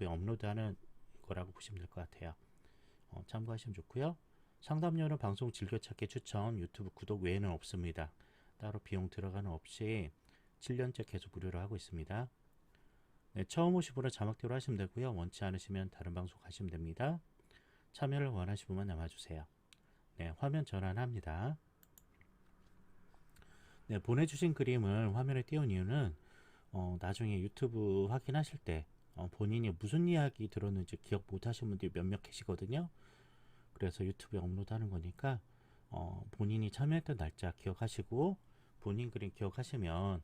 업로드하는 거라고 보시면 될 것 같아요. 참고하시면 좋고요. 상담료는 방송 즐겨찾기 추천, 유튜브 구독 외에는 없습니다. 따로 비용 들어가는 없이 7년째 계속 무료로 하고 있습니다. 네, 처음 오신 분은 자막대로 하시면 되고요. 원치 않으시면 다른 방송 가시면 됩니다. 참여를 원하시는 분만 남아주세요. 네, 화면 전환합니다. 네, 보내주신 그림을 화면에 띄운 이유는 나중에 유튜브 확인하실 때 본인이 무슨 이야기 들었는지 기억 못 하시는 분들이 몇몇 계시거든요. 그래서 유튜브에 업로드하는 거니까 본인이 참여했던 날짜 기억하시고 본인 그림 기억하시면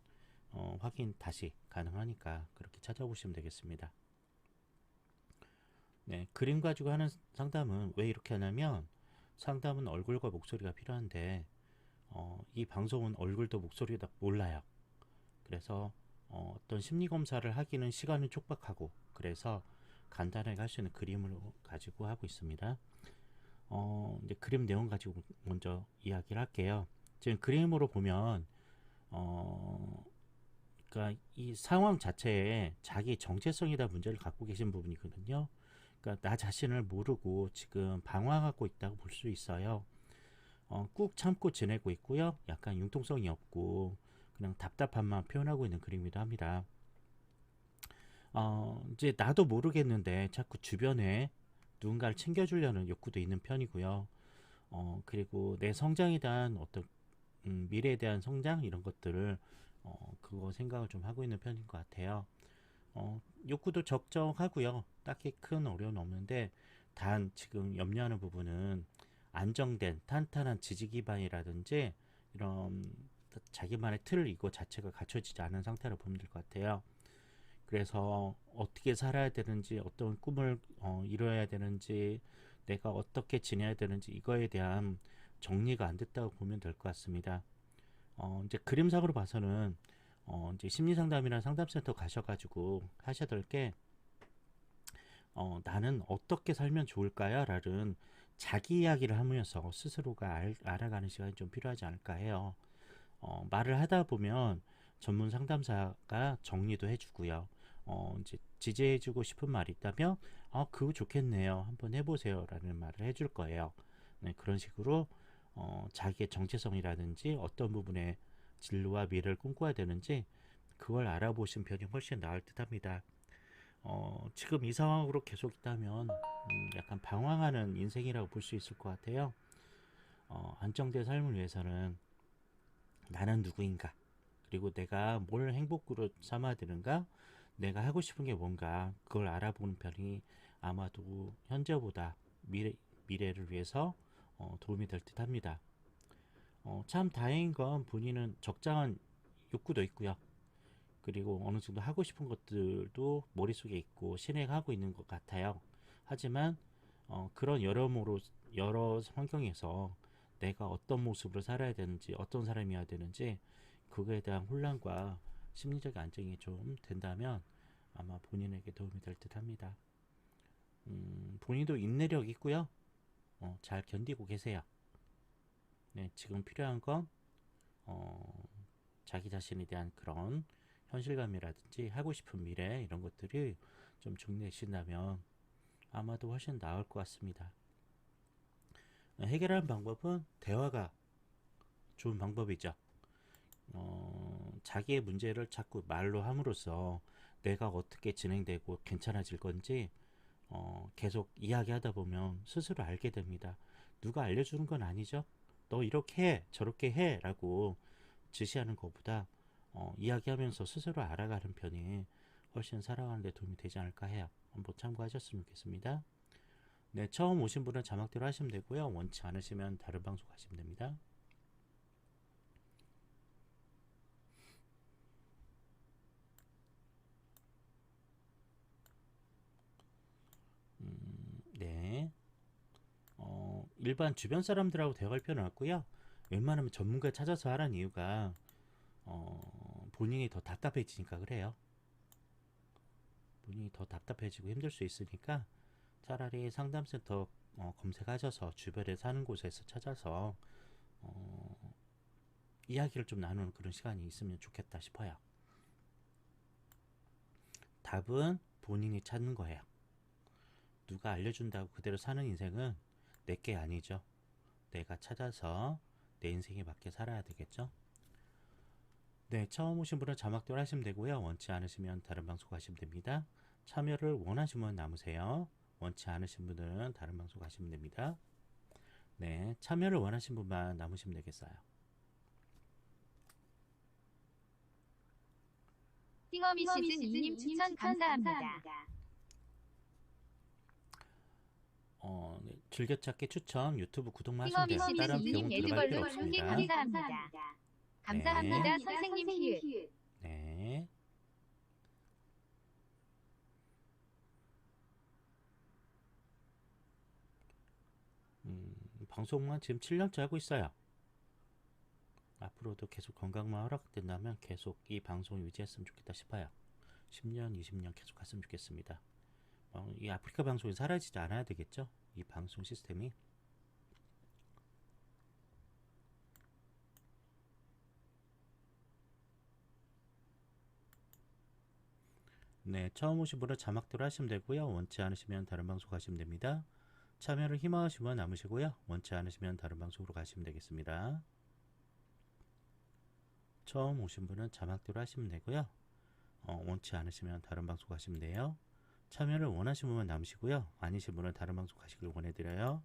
확인 다시 가능하니까 그렇게 찾아보시면 되겠습니다. 네, 그림 가지고 하는 상담은 왜 이렇게 하냐면 상담은 얼굴과 목소리가 필요한데 이 방송은 얼굴도 목소리도 몰라요. 그래서 어떤 심리 검사를 하기는 시간은 촉박하고 그래서 간단하게 할 수 있는 그림을 가지고 하고 있습니다. 이제 그림 내용 가지고 먼저 이야기를 할게요. 지금 그림으로 보면 그러니까 이 상황 자체에 자기 정체성이다 문제를 갖고 계신 부분이거든요. 그러니까 나 자신을 모르고 지금 방황하고 있다고 볼 수 있어요. 꾹 참고 지내고 있고요. 약간 융통성이 없고 그냥 답답함만 표현하고 있는 그림이기도 합니다. 이제 나도 모르겠는데 자꾸 주변에 누군가를 챙겨주려는 욕구도 있는 편이고요. 그리고 내 성장에 대한 어떤 미래에 대한 성장 이런 것들을 그거 생각을 좀 하고 있는 편인 것 같아요. 욕구도 적정하고요. 딱히 큰 어려움은 없는데 단 지금 염려하는 부분은 안정된 탄탄한 지지 기반이라든지 이런 자기만의 틀 이거 자체가 갖춰지지 않은 상태로 보면 될 것 같아요. 그래서 어떻게 살아야 되는지 어떤 꿈을 이뤄야 되는지 내가 어떻게 지내야 되는지 이거에 대한 정리가 안 됐다고 보면 될 것 같습니다. 이제 그림상으로 봐서는 이제 심리상담이나 상담센터 가셔가지고 하셔야 될 게 나는 어떻게 살면 좋을까요? 라는 자기 이야기를 하면서 스스로가 알아가는 시간이 좀 필요하지 않을까 해요. 말을 하다 보면 전문 상담사가 정리도 해주고요. 이제 지지해주고 싶은 말이 있다면, 그거 좋겠네요. 한번 해보세요. 라는 말을 해줄 거예요. 네, 그런 식으로, 자기의 정체성이라든지 어떤 부분에 진로와 미래를 꿈꿔야 되는지 그걸 알아보신 편이 훨씬 나을 듯 합니다. 지금 이 상황으로 계속 있다면, 약간 방황하는 인생이라고 볼 수 있을 것 같아요. 안정된 삶을 위해서는 나는 누구인가? 그리고 내가 뭘 행복으로 삼아야 되는가? 내가 하고 싶은 게 뭔가? 그걸 알아보는 편이 아마도 현재보다 미래를 위해서 도움이 될 듯 합니다. 참 다행인 건 본인은 적당한 욕구도 있고요. 그리고 어느 정도 하고 싶은 것들도 머릿속에 있고 실행하고 있는 것 같아요. 하지만 그런 여러 환경에서 내가 어떤 모습으로 살아야 되는지 어떤 사람이어야 되는지 그거에 대한 혼란과 심리적 안정이 좀 된다면 아마 본인에게 도움이 될 듯 합니다. 본인도 인내력 있고요. 잘 견디고 계세요. 네, 지금 필요한 건 어, 자기 자신에 대한 그런 현실감이라든지 하고 싶은 미래 이런 것들이 좀 정리되신다면 아마도 훨씬 나을 것 같습니다. 해결하는 방법은 대화가 좋은 방법이죠. 자기의 문제를 자꾸 말로 함으로써 내가 어떻게 진행되고 괜찮아질 건지 계속 이야기하다 보면 스스로 알게 됩니다. 누가 알려주는 건 아니죠. 너 이렇게 해, 저렇게 해 라고 지시하는 것보다 이야기하면서 스스로 알아가는 편이 훨씬 살아가는 데 도움이 되지 않을까 해요. 한번 참고하셨으면 좋겠습니다. 네, 처음 오신 분은 자막대로 하시면 되고요. 원치 않으시면 다른 방송 하시면 됩니다. 네, 일반 주변 사람들하고 대화할 필요는 없고요. 웬만하면 전문가 찾아서 하라는 이유가 본인이 더 답답해지니까 그래요. 본인이 더 답답해지고 힘들 수 있으니까 차라리 상담센터 검색하셔서 주변에 사는 곳에서 찾아서 이야기를 좀 나누는 그런 시간이 있으면 좋겠다 싶어요. 답은 본인이 찾는 거예요. 누가 알려준다고 그대로 사는 인생은 내게 아니죠. 내가 찾아서 내 인생에 맞게 살아야 되겠죠. 네, 처음 오신 분은 자막대로 하시면 되고요. 원치 않으시면 다른 방송 가시면 됩니다. 참여를 원하시면 남으세요. 원치 않으신 분들은 다른 방송 가시면 됩니다. 네, 참여를 원하신 분만 남으시면 되겠어요. 띵어미 시즌 2님 추천 감사합니다. 네, 즐겨찾기 추천 유튜브 구독만 하시면 띵어미 돼요. 시즌 다른 비용 2님 들어갈 필요 에드벌룬 없습니다. 흉기 감사합니다. 감사합니다. 선생님 히읗. 네. 방송만 지금 7년째 하고 있어요. 앞으로도 계속 건강만 허락된다면 계속 이 방송 유지했으면 좋겠다 싶어요. 10년, 20년 계속 갔으면 좋겠습니다. 이 아프리카 방송이 사라지지 않아야 되겠죠? 이 방송 시스템이. 네, 처음 오신 분은 자막대로 하시면 되고요. 원치 않으시면 다른 방송 가시면 됩니다. 참여를 희망하시면 남으시고요. 원치 않으시면 다른 방송으로 가시면 되겠습니다. 처음 오신 분은 자막대로 하시면 되고요. 원치 않으시면 다른 방송 가시면 돼요. 참여를 원하시는 분만 남으시고요. 아니신 분은 다른 방송 가시길 원해드려요.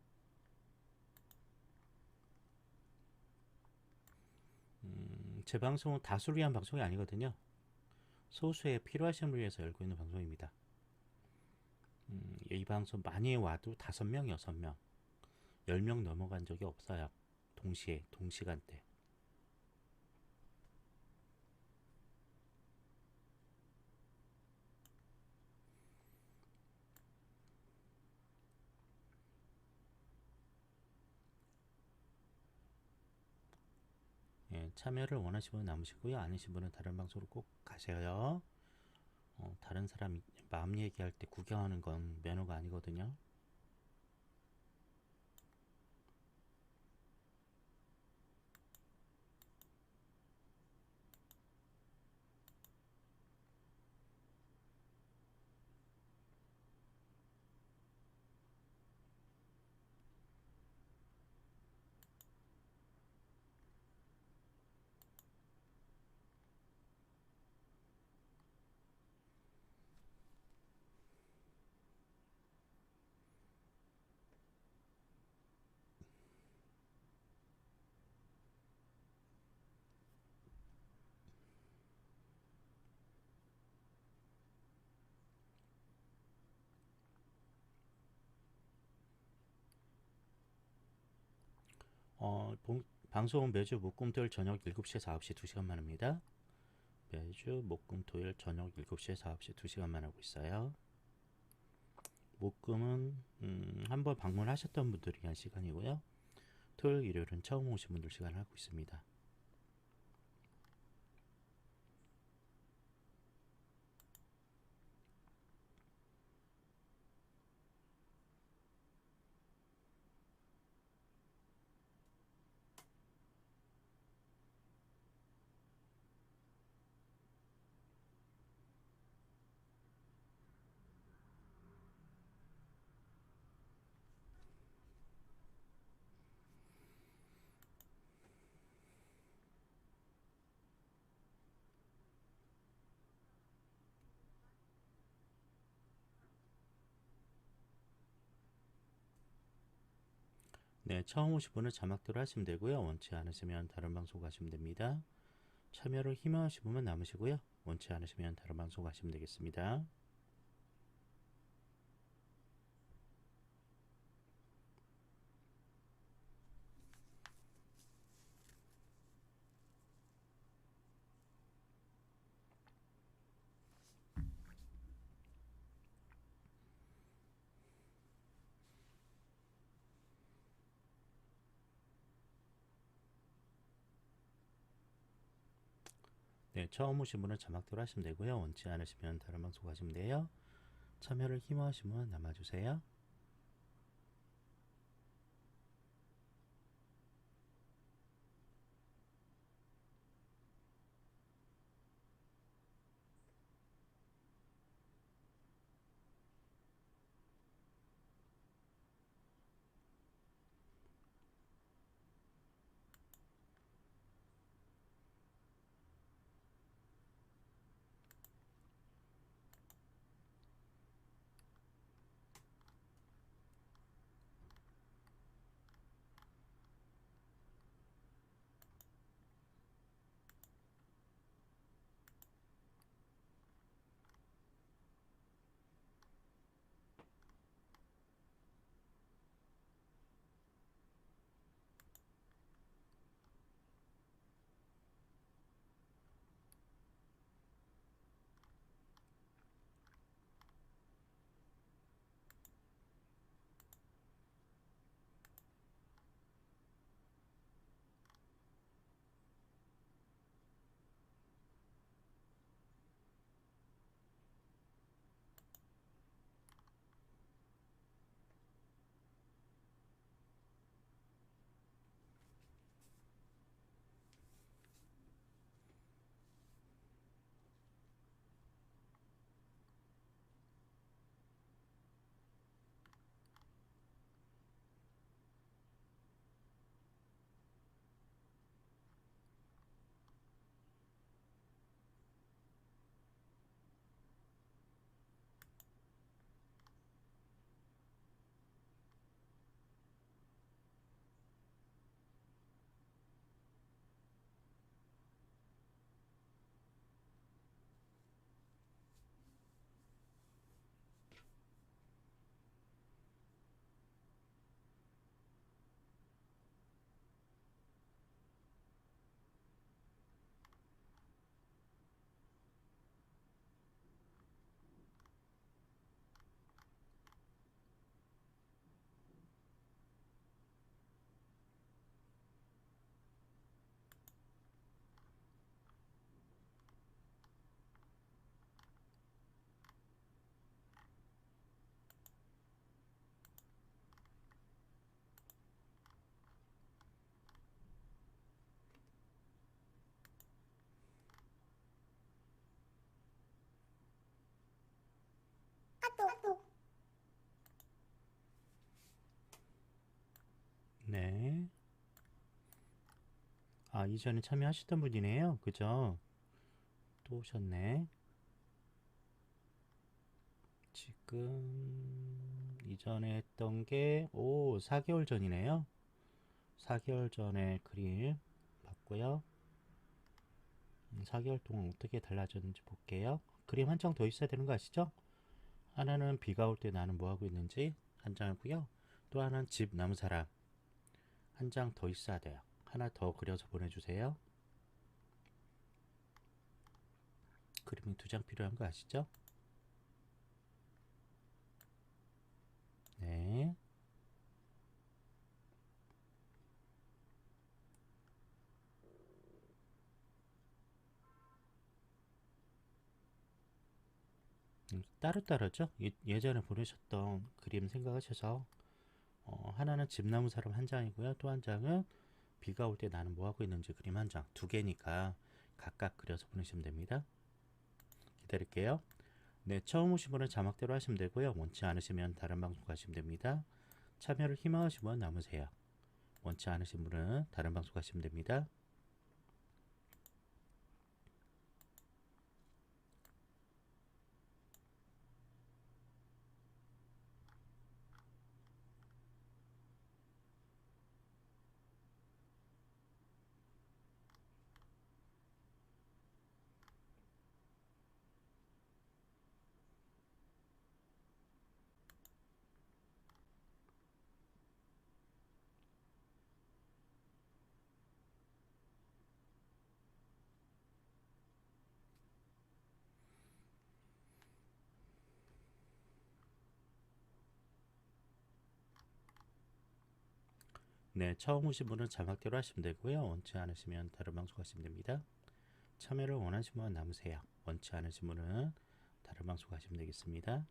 제 방송은 다수를 위한 방송이 아니거든요. 소수의 필요하신 분을 위해서 열고 있는 방송입니다. 이 방송 많이 와도 5명, 6명, 10명 넘어간 적이 없어요. 동시에, 동시간대. 예, 참여를 원하시는 분 남으시고요. 아니신 분은 다른 방송으로 꼭 가셔요. 다른 사람 마음 얘기할 때 구경하는 건 매너가 아니거든요. 방송은 매주 목금토일 저녁 7시에서 9시 2시간만 합니다. 매주 목금토일 저녁 7시에서 9시 2시간만 하고 있어요. 목금은 한번 방문하셨던 분들이 한 시간이고요. 토요일, 일요일은 처음 오신 분들 시간을 하고 있습니다. 네, 처음 오신 분은 자막대로 하시면 되고요. 원치 않으시면 다른 방송 가시면 됩니다. 참여를 희망하시는 분만 남으시고요. 원치 않으시면 다른 방송 가시면 되겠습니다. 네, 처음 오신 분은 자막대로 하시면 되고요. 원치 않으시면 다른 방송 가시면 돼요. 참여를 희망하시는 분 남아주세요. 네. 아, 이전에 참여하셨던 분이네요. 그죠? 또 오셨네. 지금 이전에 했던 게 4개월 전이네요. 4개월 전에 그림 봤고요. 4개월 동안 어떻게 달라졌는지 볼게요. 그림 한 장 더 있어야 되는 거 아시죠? 하나는 비가 올 때 나는 뭐 하고 있는지 한 장이고요. 또 하나는 집 나무 사람 한 장 더 있어야 돼요. 하나 더 그려서 보내주세요. 그림이 2장 필요한 거 아시죠? 네. 따로따로죠? 예전에 보내셨던 그림 생각하셔서 하나는 집나무 사람 한 장이고요. 또 한 장은 비가 올 때 나는 뭐 하고 있는지 그림 한 장, 2개니까 각각 그려서 보내시면 됩니다. 기다릴게요. 네, 처음 오신 분은 자막대로 하시면 되고요. 원치 않으시면 다른 방송 가시면 됩니다. 참여를 희망하시는 분 남으세요. 원치 않으신 분은 다른 방송 가시면 됩니다. 네, 처음 오신 분은 자막대로 하시면 되고요. 원치 않으시면 다른 방송 가시면 됩니다. 참여를 원하시는 분 남으세요. 원치 않으신 분은 다른 방송 가시면 되겠습니다.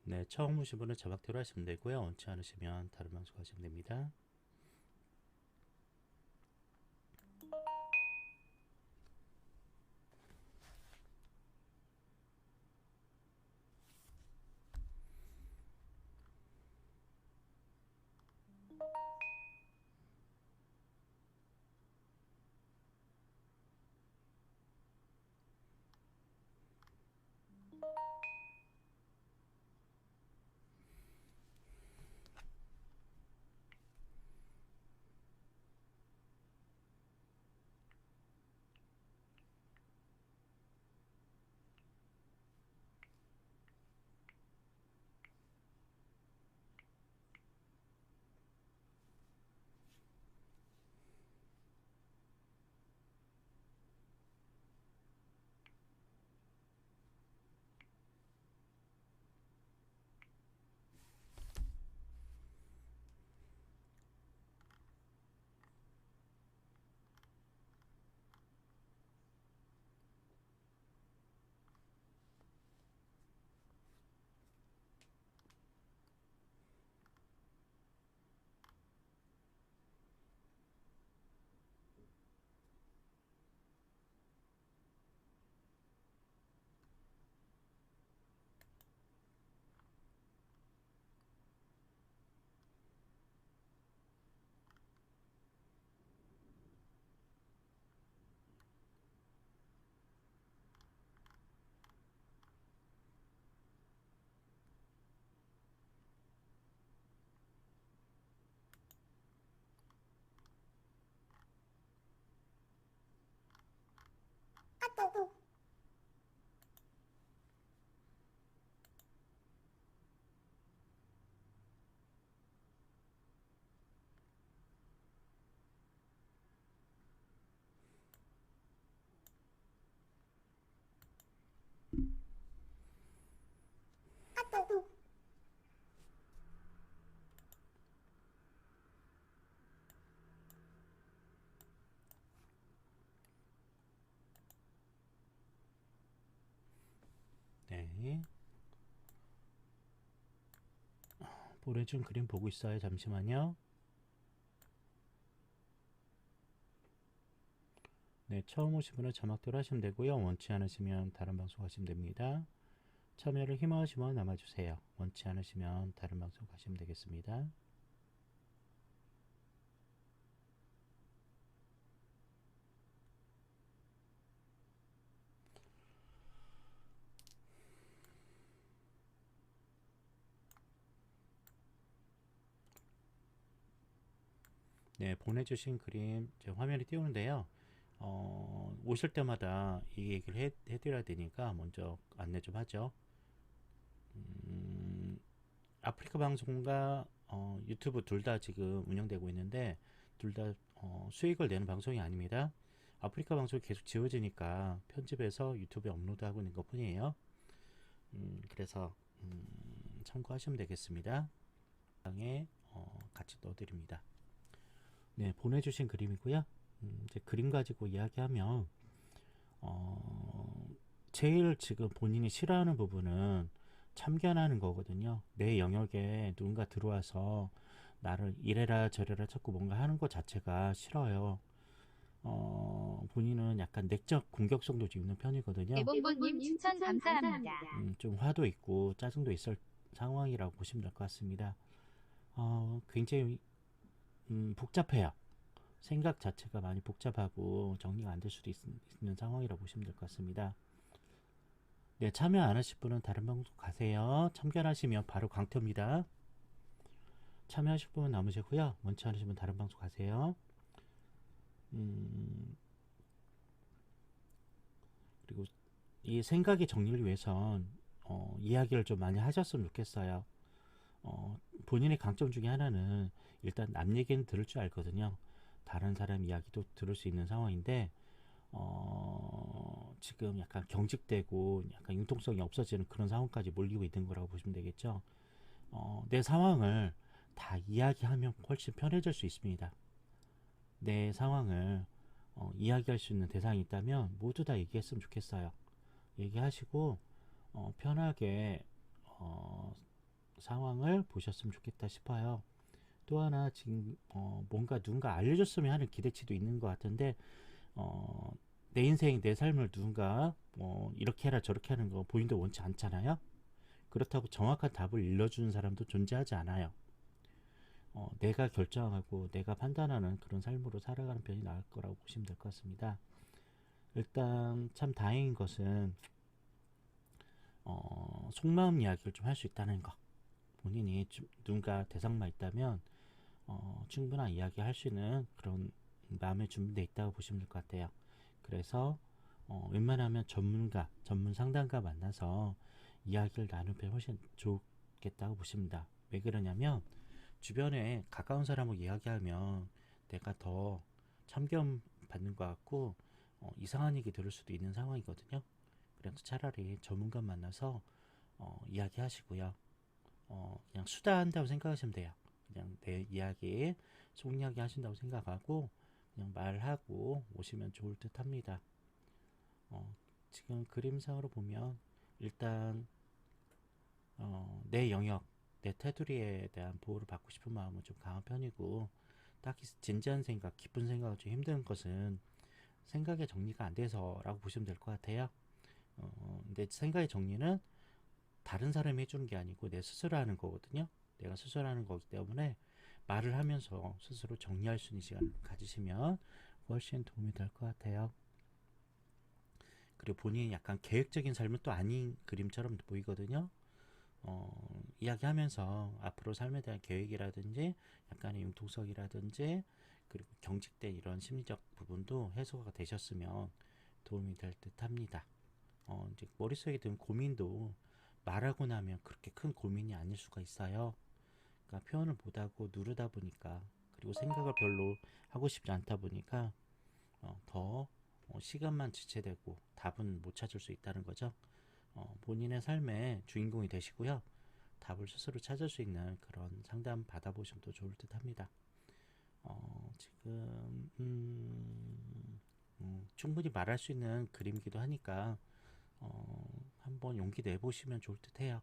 네, 처음 오신 분은 자막대로 하시면 되고요. 원치 않으시면 다른 방송 하시면 됩니다. 분이 보내준 그림 보고 있어요. 잠시만요. 네, 처음 오신 분은 자막대로 하시면 되고요. 원치 않으시면 다른 방송 하시면 됩니다. 참여를 희망하시면 남아주세요. 원치 않으시면 다른 방송 가시면 되겠습니다. 네, 보내주신 그림 제 화면에 띄우는데요. 오실 때마다 이 얘기를 해드려야 되니까 먼저 안내 좀 하죠. 아프리카 방송과 유튜브 둘 다 지금 운영되고 있는데 둘 다 수익을 내는 방송이 아닙니다. 아프리카 방송이 계속 지워지니까 편집해서 유튜브에 업로드하고 있는 것 뿐이에요. 그래서 참고하시면 되겠습니다. 방에 같이 넣어드립니다. 네, 보내주신 그림이고요. 이제 그림 가지고 이야기하면 제일 지금 본인이 싫어하는 부분은 참견하는 거거든요. 내 영역에 누군가 들어와서 나를 이래라 저래라 자꾸 뭔가 하는 것 자체가 싫어요. 본인은 약간 내적 공격성도 좀 있는 편이거든요. 대본보님 추천 감사합니다. 좀 화도 있고 짜증도 있을 상황이라고 보시면 될 것 같습니다. 굉장히 복잡해요. 생각 자체가 많이 복잡하고 정리가 안 될 수도 있는 상황이라고 보시면 될 것 같습니다. 네, 참여 안 하실 분은 다른 방송 가세요. 참견하시면 바로 강퇴입니다. 참여하실 분은 남으시고요. 원치 않으시면 다른 방송 가세요. 그리고 이 생각의 정리를 위해선 이야기를 좀 많이 하셨으면 좋겠어요. 본인의 강점 중에 하나는 일단 남 얘기는 들을 줄 알거든요. 다른 사람 이야기도 들을 수 있는 상황인데 지금 약간 경직되고 약간 융통성이 없어지는 그런 상황까지 몰리고 있는 거라고 보시면 되겠죠. 내 상황을 다 이야기하면 훨씬 편해질 수 있습니다. 내 상황을 이야기할 수 있는 대상이 있다면 모두 다 얘기했으면 좋겠어요. 얘기하시고 편하게 상황을 보셨으면 좋겠다 싶어요. 또 하나 지금 뭔가 누군가 알려줬으면 하는 기대치도 있는 것 같은데 내 인생 내 삶을 누군가 이렇게 해라 저렇게 하는 거 본인도 원치 않잖아요. 그렇다고 정확한 답을 일러주는 사람도 존재하지 않아요. 내가 결정하고 내가 판단하는 그런 삶으로 살아가는 편이 나을 거라고 보시면 될 것 같습니다. 일단 참 다행인 것은 속마음 이야기를 좀 할 수 있다는 거. 본인이 누군가 대상만 있다면 충분한 이야기 할 수 있는 그런 마음의 준비되어 있다고 보시면 될 것 같아요. 그래서 웬만하면 전문 상담가 만나서 이야기를 나누면 훨씬 좋겠다고 보십니다. 왜 그러냐면 주변에 가까운 사람하고 이야기하면 내가 더 참견 받는 것 같고 이상한 얘기 들을 수도 있는 상황이거든요. 그래서 차라리 전문가 만나서 이야기하시고요. 그냥 수다한다고 생각하시면 돼요. 그냥 내 이야기, 속 이야기 하신다고 생각하고 그냥 말하고 오시면 좋을 듯 합니다. 지금 그림상으로 보면 일단 내 영역, 내 테두리에 대한 보호를 받고 싶은 마음은 좀 강한 편이고 딱히 진지한 생각, 깊은 생각을 좀 힘든 것은 생각의 정리가 안 돼서라고 보시면 될 것 같아요. 근데 생각의 정리는 다른 사람이 해주는 게 아니고 내 스스로 하는 거거든요. 내가 스스로 하는 거기 때문에 말을 하면서 스스로 정리할 수 있는 시간을 가지시면 훨씬 도움이 될 것 같아요. 그리고 본인이 약간 계획적인 삶은 또 아닌 그림처럼 보이거든요. 이야기하면서 앞으로 삶에 대한 계획이라든지 약간의 융통성이라든지 그리고 경직된 이런 심리적 부분도 해소가 되셨으면 도움이 될 듯 합니다. 이제 머릿속에 든 고민도 말하고 나면 그렇게 큰 고민이 아닐 수가 있어요. 그러니까 표현을 못하고 누르다 보니까 그리고 생각을 별로 하고 싶지 않다 보니까 더 시간만 지체되고 답은 못 찾을 수 있다는 거죠. 본인의 삶의 주인공이 되시고요. 답을 스스로 찾을 수 있는 그런 상담 받아보시면 또 좋을 듯 합니다. 지금 충분히 말할 수 있는 그림이기도 하니까 한번 용기 내보시면 좋을 듯해요.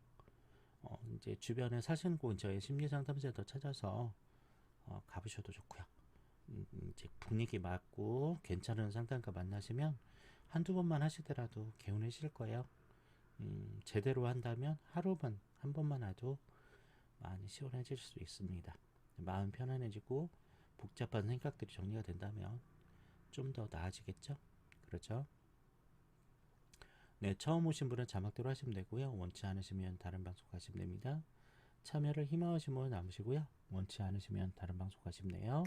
이제 주변에 사시는 근처에 심리상담센터 찾아서 가보셔도 좋고요. 이제 분위기 맞고 괜찮은 상담가 만나시면 한두 번만 하시더라도 개운해질 거예요. 제대로 한다면 하루만 한 번만 해도 많이 시원해질 수 있습니다. 마음 편안해지고 복잡한 생각들이 정리가 된다면 좀 더 나아지겠죠? 그렇죠? 네, 처음 오신 분은 자막대로 하시면 되고요. 원치 않으시면 다른 방송 가시면 됩니다. 참여를 희망하시는 분은 남으시고요. 원치 않으시면 다른 방송 가시면 돼요.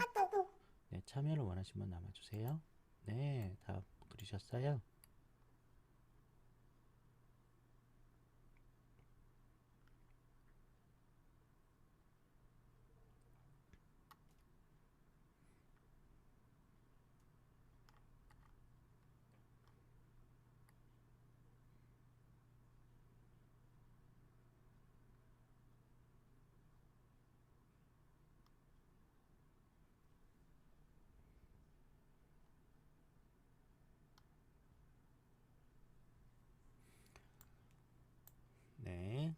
네, 참여를 원하시면 남아주세요. 네, 다 그러셨어요? 네.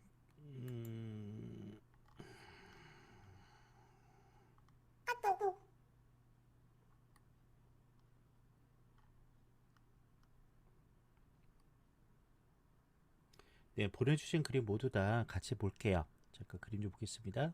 네, 보내주신 그림 모두 다 같이 볼게요. 잠깐 그림 좀 보겠습니다.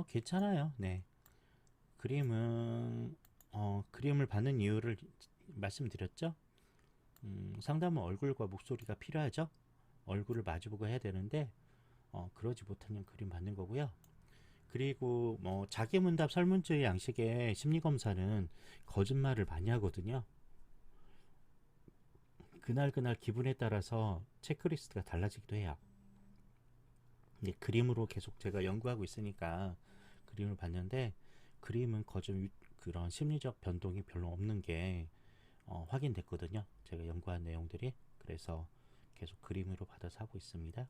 괜찮아요. 네. 그림은, 그림을 받는 이유를 말씀드렸죠? 상담은 얼굴과 목소리가 필요하죠? 얼굴을 마주보고 해야 되는데, 그러지 못하면 그림 받는 거고요. 그리고 뭐 자기문답 설문조의 양식의 심리검사는 거짓말을 많이 하거든요. 그날 기분에 따라서 체크리스트가 달라지기도 해요. 이제 그림으로 계속 제가 연구하고 있으니까 그림을 봤는데 그림은 거좀 그런 심리적 변동이 별로 없는 게 확인됐거든요. 제가 연구한 내용들이. 그래서 계속 그림으로 받아서 하고 있습니다.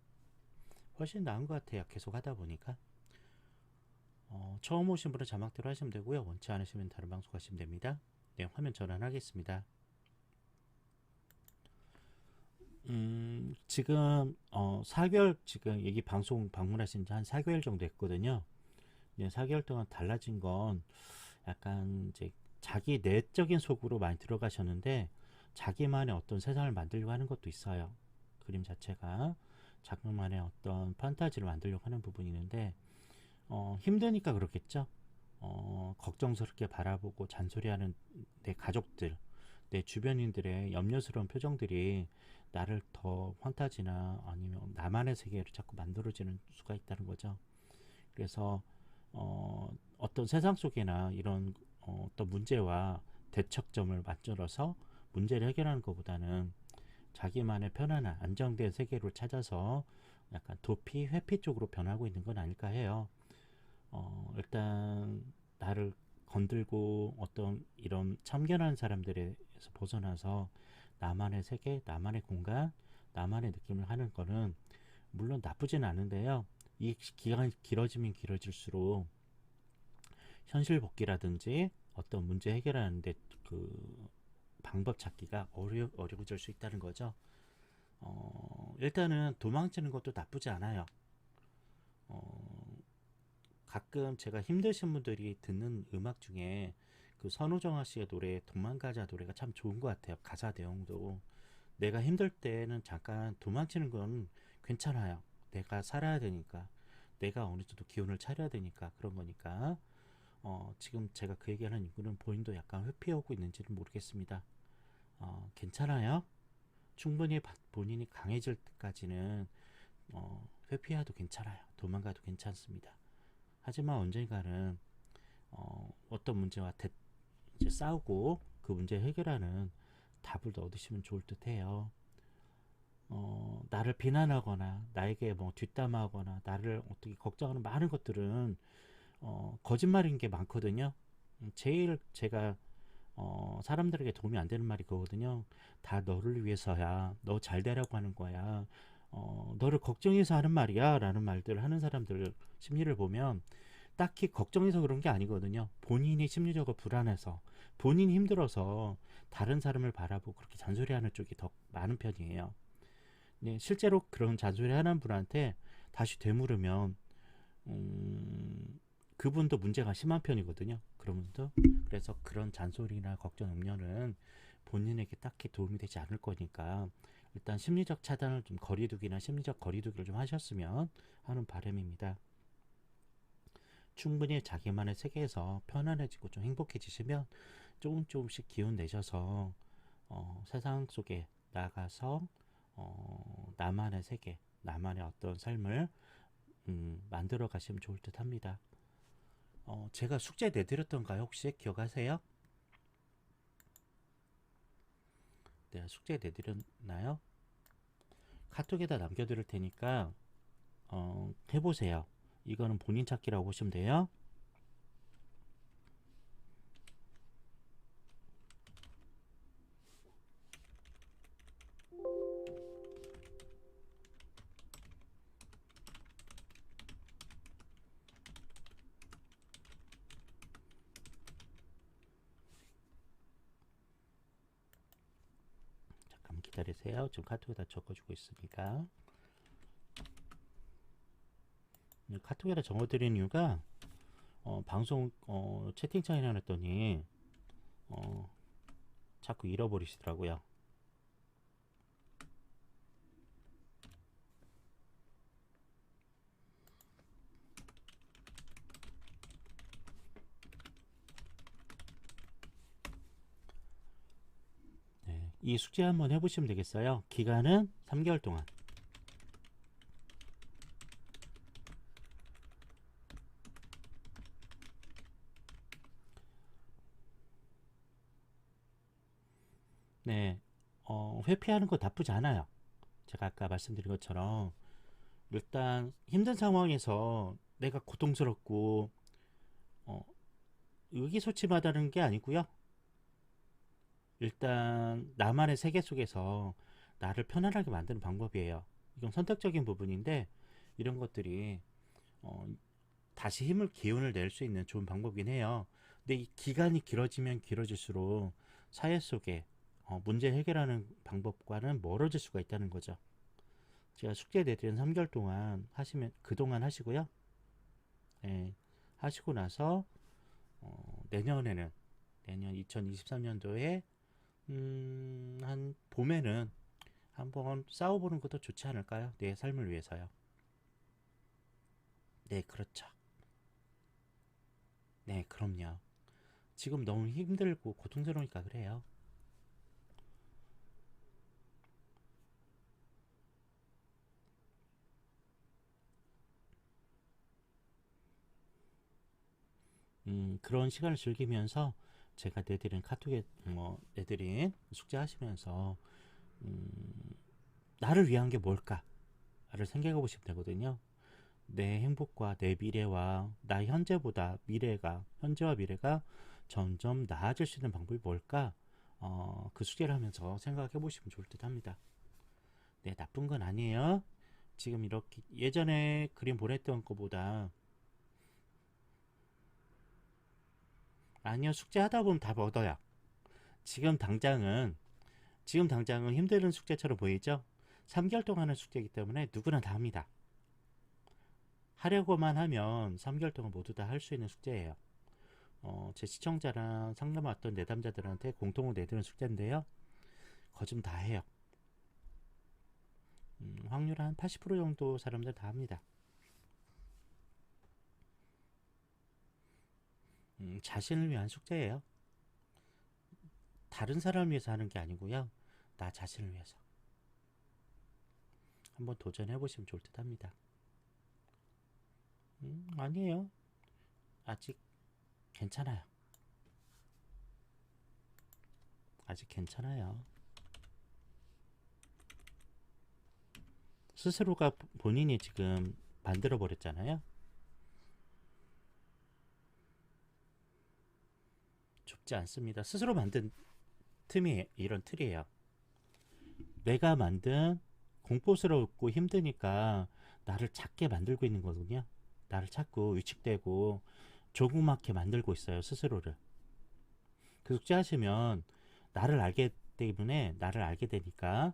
훨씬 나은 것 같아요. 계속 하다 보니까. 처음 오신 분은 자막대로 하시면 되고요. 원치 않으시면 다른 방송 하시면 됩니다. 네, 화면 전환하겠습니다. 지금 4개월 지금 여기 방송 방문하신 지 한 4개월 정도 했거든요. 네, 4개월 동안 달라진 건 약간 이제 자기 내적인 속으로 많이 들어가셨는데 자기만의 어떤 세상을 만들려고 하는 것도 있어요. 그림 자체가 자기만의 어떤 판타지를 만들려고 하는 부분이 있는데 힘드니까 그렇겠죠. 걱정스럽게 바라보고 잔소리하는 내 가족들, 내 주변인들의 염려스러운 표정들이 나를 더 판타지나 아니면 나만의 세계를 자꾸 만들어지는 수가 있다는 거죠. 그래서 어떤 세상 속에나 이런 어떤 문제와 대척점을 만들어서 문제를 해결하는 것보다는 자기만의 편안한 안정된 세계로 찾아서 약간 도피, 회피 쪽으로 변하고 있는 건 아닐까 해요. 일단 나를 건들고 어떤 이런 참견하는 사람들에서 벗어나서 나만의 세계, 나만의 공간, 나만의 느낌을 하는 거는 물론 나쁘진 않은데요. 이 기간이 길어지면 길어질수록 현실 복귀라든지 어떤 문제 해결하는데 그 방법 찾기가 어려워질 수 있다는 거죠. 일단은 도망치는 것도 나쁘지 않아요. 어, 가끔 제가 힘드신 분들이 듣는 음악 중에 그 선우정아 씨의 노래 도망가자 노래가 참 좋은 것 같아요. 가사 내용도 내가 힘들 때는 잠깐 도망치는 건 괜찮아요. 내가 살아야 되니까 내가 어느 정도 기운을 차려야 되니까 그런 거니까 지금 제가 그 얘기하는 이유는 본인도 약간 회피하고 있는지는 모르겠습니다. 괜찮아요. 충분히 본인이 강해질 때까지는 회피해도 괜찮아요. 도망가도 괜찮습니다. 하지만 언젠가는 어떤 문제와 이제 싸우고 그 문제 해결하는 답을 얻으시면 좋을 듯해요. 나를 비난하거나 나에게 뭐 뒷담화하거나 나를 어떻게 걱정하는 많은 것들은 거짓말인 게 많거든요. 제일 제가 사람들에게 도움이 안 되는 말이 그거거든요. 다 너를 위해서야. 너 잘 되라고 하는 거야. 너를 걱정해서 하는 말이야. 라는 말들을 하는 사람들 심리를 보면 딱히 걱정해서 그런 게 아니거든요. 본인이 심리적으로 불안해서, 본인이 힘들어서 다른 사람을 바라보고 그렇게 잔소리하는 쪽이 더 많은 편이에요. 네, 실제로 그런 잔소리 하는 분한테 다시 되물으면 그분도 문제가 심한 편이거든요. 그런 분도. 그래서 그런 잔소리나 걱정 음료는 본인에게 딱히 도움이 되지 않을 거니까 일단 심리적 차단을 좀 거리두기나 심리적 거리두기를 좀 하셨으면 하는 바람입니다. 충분히 자기만의 세계에서 편안해지고 좀 행복해지시면 조금씩 기운 내셔서 세상 속에 나가서 나만의 세계, 나만의 어떤 삶을 만들어 가시면 좋을 듯 합니다. 제가 숙제 내드렸던가요? 혹시 기억하세요? 네, 숙제 내드렸나요? 카톡에다 남겨드릴 테니까 해보세요. 이거는 본인 찾기라고 보시면 돼요. 잠깐만 기다리세요. 지금 카톡에다 적어주고 있으니까. 카톡에다 적어드린 이유가 방송 채팅창에 놨더니 어, 자꾸 잃어버리시더라고요. 네, 이 숙제 한번 해보시면 되겠어요. 기간은 3개월 동안. 네, 회피하는 거 나쁘지 않아요. 제가 아까 말씀드린 것처럼 일단 힘든 상황에서 내가 고통스럽고 어, 의기소침하다는 게 아니고요. 일단 나만의 세계 속에서 나를 편안하게 만드는 방법이에요. 이건 선택적인 부분인데 이런 것들이 어, 다시 힘을 기운을 낼 수 있는 좋은 방법이긴 해요. 근데 이 기간이 길어지면 길어질수록 사회 속에 문제 해결하는 방법과는 멀어질 수가 있다는 거죠. 제가 숙제 내드린 3개월 동안 하시면 그동안 하시고요. 예, 하시고 나서 내년에는 내년 2023년도에 한 봄에는 한번 싸워보는 것도 좋지 않을까요? 내 삶을 위해서요. 네, 그렇죠. 네, 그럼요. 지금 너무 힘들고 고통스러우니까 그래요. 그런 시간을 즐기면서 제가 내드린 카톡에 내드린 숙제 하시면서 음, 나를 위한 게 뭘까를 생각해 보시면 되거든요. 내 행복과 내 미래와 나 현재보다 현재와 미래가 점점 나아질 수 있는 방법이 뭘까? 그 숙제를 하면서 생각해 보시면 좋을 듯 합니다. 네, 나쁜 건 아니에요. 지금 이렇게 예전에 그림 보냈던 것보다 아니요, 숙제 하다 보면 다 얻어요. 지금 당장은 지금 당장은 힘든 숙제처럼 보이죠? 3개월 동안 하는 숙제이기 때문에 누구나 다 합니다. 하려고만 하면 3개월 동안 모두 다 할 수 있는 숙제예요. 제 시청자랑 상담 왔던 내담자들한테 공통으로 내드는 숙제인데요. 거좀 다 해요. 확률 한 80% 정도 사람들 다 합니다. 자신을 위한 숙제예요. 다른 사람을 위해서 하는 게 아니고요. 나 자신을 위해서. 한번 도전해 보시면 좋을 듯 합니다. 아니에요. 아직 괜찮아요. 아직 괜찮아요. 스스로가 본인이 지금 만들어 버렸잖아요. 좁지 않습니다. 스스로 만든 틈이 이런 틀이에요. 내가 만든 공포스럽고 힘드니까 나를 작게 만들고 있는 거거든요. 나를 자꾸 위축되고 조그맣게 만들고 있어요. 스스로를. 그 숙제하시면 나를 알게 때문에 나를 알게 되니까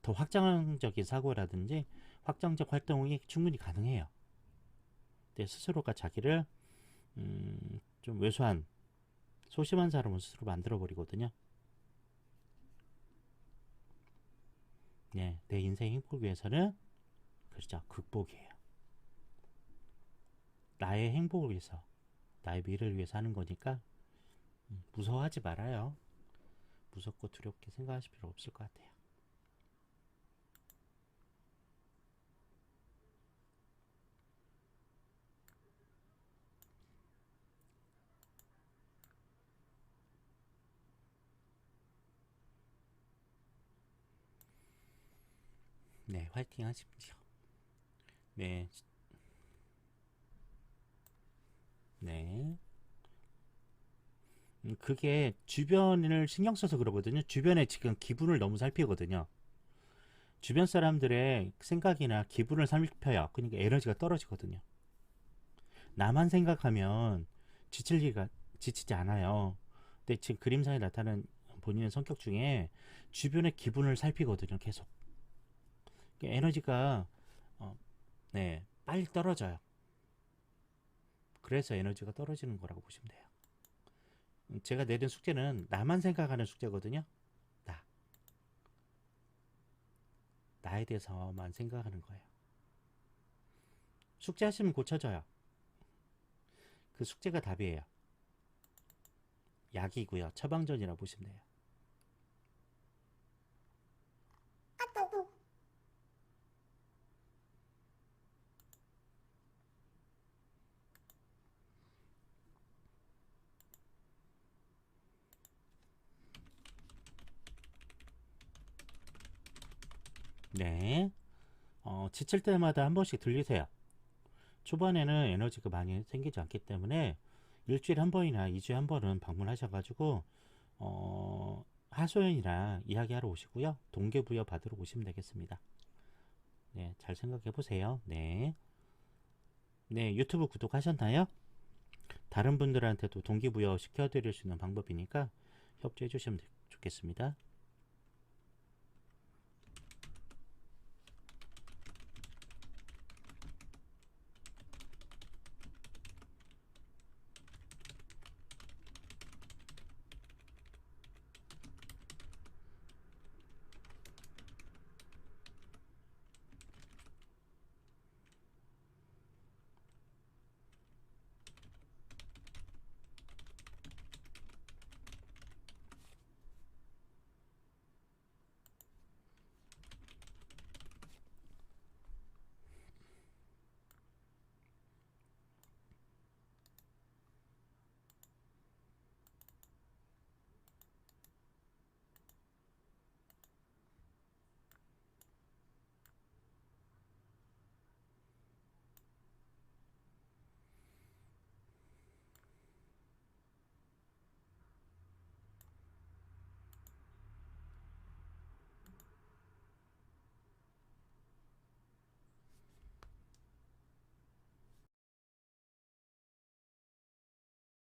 더 확장적인 사고라든지 확장적 활동이 충분히 가능해요. 근데 스스로가 자기를 좀 왜소한 소심한 사람을 스스로 만들어 버리거든요. 네, 내 인생 행복을 위해서는 그렇죠. 극복이에요. 나의 행복을 위해서, 나의 미래를 위해서 하는 거니까 무서워하지 말아요. 무섭고 두렵게 생각하실 필요 없을 것 같아요. 네, 화이팅 하십시오. 네, 네. 그게 주변을 신경 써서 그러거든요. 주변에 지금 기분을 너무 살피거든요. 주변 사람들의 생각이나 기분을 살펴요. 그러니까 에너지가 떨어지거든요. 나만 생각하면 지치지 않아요. 근데 지금 그림상에 나타나는 본인의 성격 중에 주변의 기분을 살피거든요. 계속. 그러니까 에너지가 어, 네, 빨리 떨어져요. 그래서 에너지가 떨어지는 거라고 보시면 돼요. 제가 내린 숙제는 나만 생각하는 숙제거든요. 나. 나에 대해서만 생각하는 거예요. 숙제하시면 고쳐져요. 그 숙제가 답이에요. 약이고요. 처방전이라고 보시면 돼요. 네. 지칠 때마다 한 번씩 들리세요. 초반에는 에너지가 많이 생기지 않기 때문에 일주일에 한 번이나 2주에 한 번은 방문하셔가지고 하소연이나 이야기하러 오시고요. 동기부여 받으러 오시면 되겠습니다. 네, 잘 생각해 보세요. 네. 네, 유튜브 구독하셨나요? 다른 분들한테도 동기부여 시켜드릴 수 있는 방법이니까 협조해 주시면 좋겠습니다.